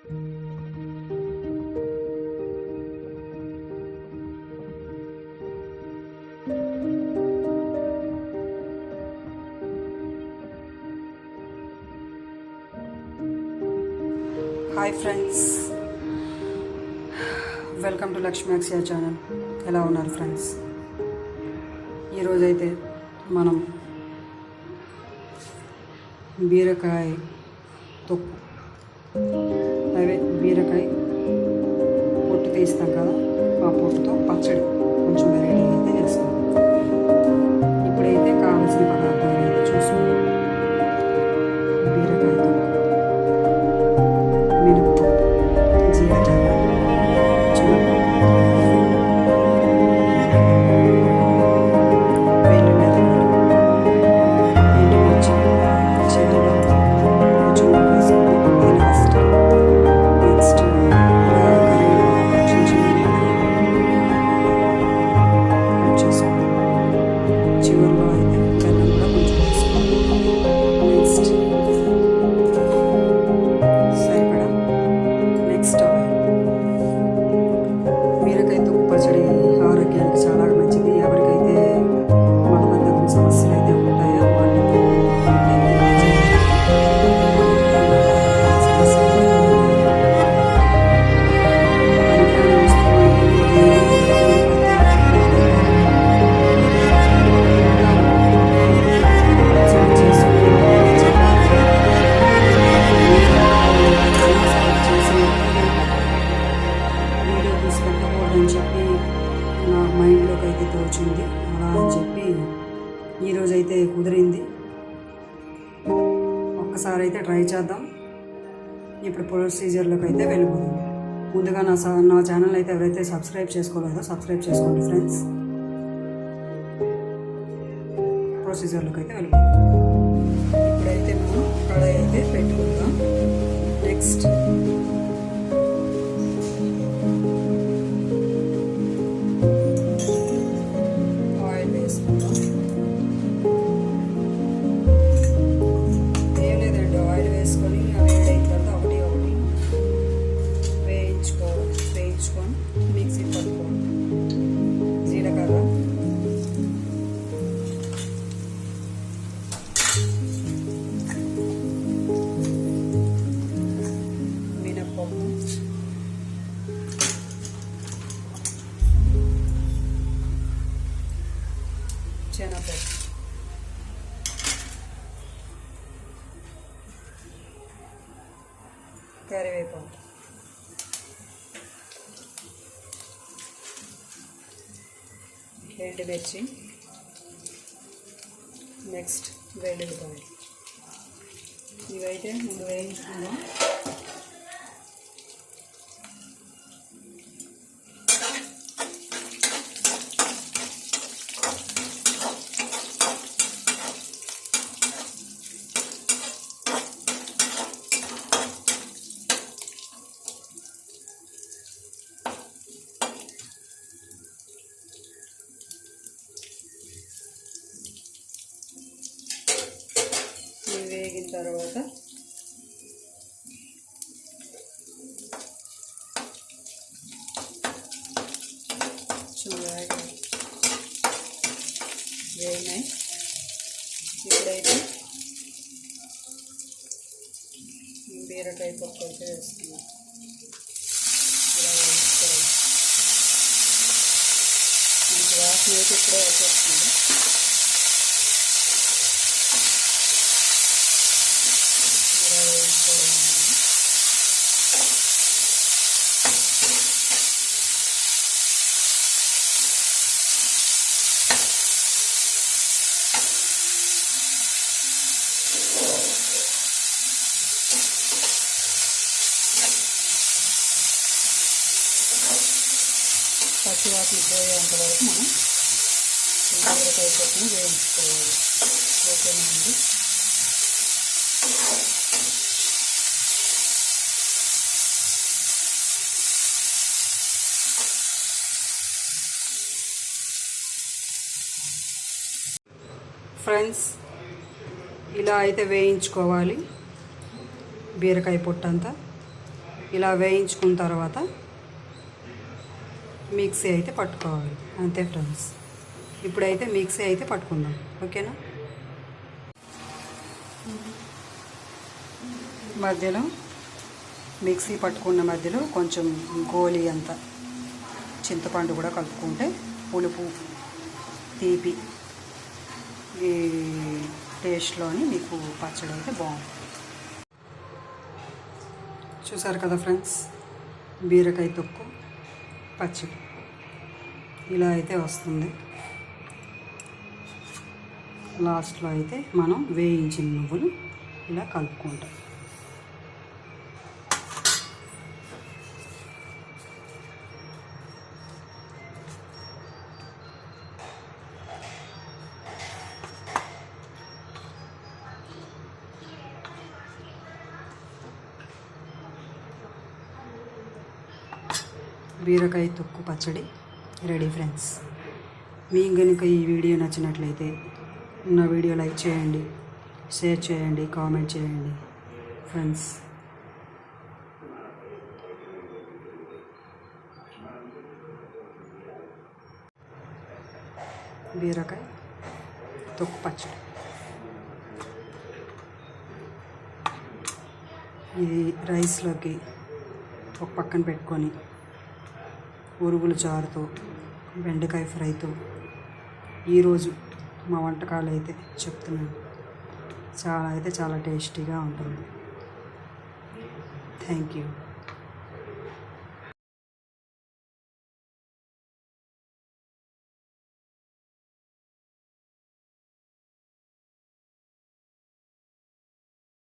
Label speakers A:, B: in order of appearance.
A: Hi friends, welcome to Lakshmi Akshaya channel. ఎలా ఉన్నారు friends? ఈరోజైతే మనం బీరకాయ తొక్కు, అదే బీరకాయ పొట్టు తీస్తాం కదా, ఆ పొట్టుతో పచ్చడి కొంచెం వెరైటీ అయితే చేస్తాం. ఇప్పుడైతే కావాల్సిన పదార్థాలు అయితే చూసుకుందాం. బీరకాయ తొక్కు, మినపప్పు, జీలకర్ర, శనగపప్పు, వెల్లుల్లి రెబ్బలు, ఎండుమిర్చి, శనగ, కొంచెం వేసుకొని అది ఫస్ట్ నెక్స్ట్ కరివేపాకు చిన్న చిన్నగా కట్ చేసుకోండి. చివరిలో అయితే బెల్లం కూడా కొంచెం వేసుకోండి. నెక్స్ట్ సరిపడా నెక్స్ట్ ఆయిల్. బీరకాయ తొక్కు పచ్చడి ఆరోగ్యానికి చాలా మంచిది. ఎవరికైతే మలబద్ధకం సమస్యలు అయితే ఉంటాయో వాళ్ళకి పనికిరాని వస్తువులు వీడియో తీసి పెట్టకూడదని చెప్పి నా మైండ్లోకి అయితే తోచింది. అలా అని చెప్పి ఈరోజైతే కుదిరింది. ఒక్కసారి అయితే ట్రై చేద్దాం. ఇప్పుడు ప్రొసీజర్లోకి అయితే వెళ్ళిపోదాం. ముందుగా నా ఛానల్ అయితే ఎవరైతే సబ్స్క్రైబ్ చేసుకోలేదో సబ్స్క్రైబ్ చేసుకోండి ఫ్రెండ్స్. ప్రొసీజర్లోకి అయితే వెళ్ళిపోదాం. ఇప్పుడైతే మనం కడాయి అయితే పెట్టుకుందాం. నెక్స్ట్ ఆయిల్ వేసుకుందాం. ఏం లేదండి, ఆయిల్ వేసుకొని అవి వేడైన తర్వాత ఒకటి ఒకటి వేయించుకొని మిక్సీ పట్టుకోండి. జీలకర్ర, మినప్పప్పు, శనగపప్పు, కరివేపాకు, ఎండుమిర్చి, నెక్స్ట్ వెల్లుల్లిపాయలు. ఇవైతే ముందు వేయించుకుందాం. ఇవి వేగిన తర్వాత వేగినాయి. ఇప్పుడైతే బీరకాయ పప్పు అయితే వేస్తున్నాం. ఇలా వేసుకోవాలి. మంచి వాసన అయితే ఇప్పుడే వచ్చేస్తుంది. ఇలా వేసుకోవాలి. పచ్చివాసన పోయేంత వరకు మనం బీరకాయ పప్పుని వేయించుకోవాలి. ఓకేనండి. ఫ్రెండ్స్, ఇలా అయితే వేయించుకోవాలి బీరకాయ పొట్టంతా. ఇలా వేయించుకున్న తర్వాత మిక్సీ అయితే పట్టుకోవాలి. అంతే ఫ్రెండ్స్. ఇప్పుడైతే మిక్సీ అయితే పట్టుకుందాం. ఓకేనా. మధ్యలో మిక్సీ పట్టుకున్న మధ్యలో కొంచెం గోలి అంత చింతపండు కూడా కలుపుకుంటే పులుపు తీపి ఈ టేస్ట్లోని మీకు పచ్చడి అయితే బాగుంటుంది. చూసారు కదా ఫ్రెండ్స్, బీరకాయ తొక్కు పచ్చడి ఇలా అయితే వస్తుంది. లాస్ట్లో అయితే మనం వేయించిన నువ్వులు ఇలా కలుపుకుంటాం. బీరకాయ తొక్కు పచ్చడి రెడీ ఫ్రెండ్స్. మీకు కనుక ఈ వీడియో నచ్చినట్లయితే నా వీడియో లైక్ చేయండి, షేర్ చేయండి, కామెంట్ చేయండి ఫ్రెండ్స్. బీరకాయ తొక్కు పచ్చడి ఇది రైస్లోకి ఒక పక్కన పెట్టుకొని ఉరుగుల చారుతో బెండకాయ ఫ్రైతో ఈరోజు మా వంటకాలు అయితే చెప్తున్నాను. చాలా టేస్టీగా ఉంటుంది. Thank you.